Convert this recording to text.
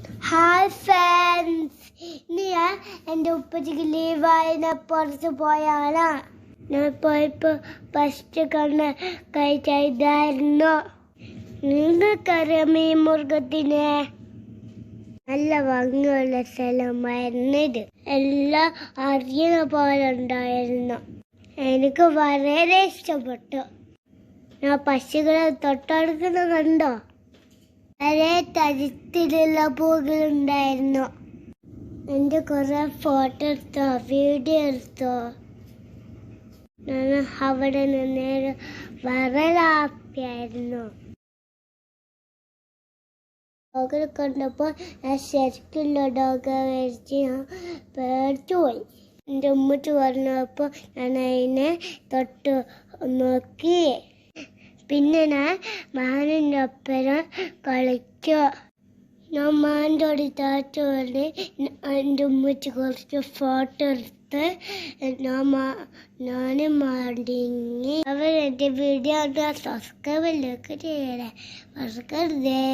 Hi friends, ഇന്ന് ഞാൻ എൻ്റെ ഉപ്പച്ചിക്ക് ലീവായതിനെ പുറത്ത് പോയാണ്. ഞാൻ പോയപ്പോൾ ഫസ്റ്റ് കണ്ണ് കഴിച്ചായിരുന്നു. നിങ്ങൾക്കറിയാം ഈ മൃഗത്തിനെ? നല്ല ഭംഗിയുള്ള സ്ഥലമായിരുന്നു ഇത്. എല്ലാം അറിയുന്ന പോലെ ഉണ്ടായിരുന്നു. എനിക്ക് വളരെ ഇഷ്ടപ്പെട്ടു. ഞാൻ പക്ഷികളെ തൊട്ടടുക്കുന്ന കണ്ടോ? വളരെ തരത്തിലുള്ള പൂക്കളുണ്ടായിരുന്നു. എൻ്റെ കുറെ ഫോട്ടോ എടുത്തോ, വീഡിയോ എടുത്തോ. ഞാൻ അവിടെ നിന്ന് വളരെ ഹാപ്പിയായിരുന്നു. ഡോഗിനെ കണ്ടപ്പോൾ ഞാൻ ശരിക്കുള്ള ഡോഗെ മേടിച്ച് ഞാൻ പേടിച്ചു പോയി. എൻ്റെ ഉമ്മച്ച് പറഞ്ഞപ്പോൾ ഞാൻ അതിനെ തൊട്ട് നോക്കി. പിന്നെ ഞാൻ മാനിൻ്റെ ഒപ്പരം കളിച്ചു. ഞാൻ മാൻ്റെ ഓടി താഴ്ച കൊണ്ട് എൻ്റെ ഉമ്മച്ച് കുറച്ച് ഫോട്ടോ എടുത്ത് ഞാൻ മാടിങ്ങി. അവർ എൻ്റെ വീഡിയോ സബ്സ്ക്രൈബ് ചെയ്യണേ, മറക്കരുതേ.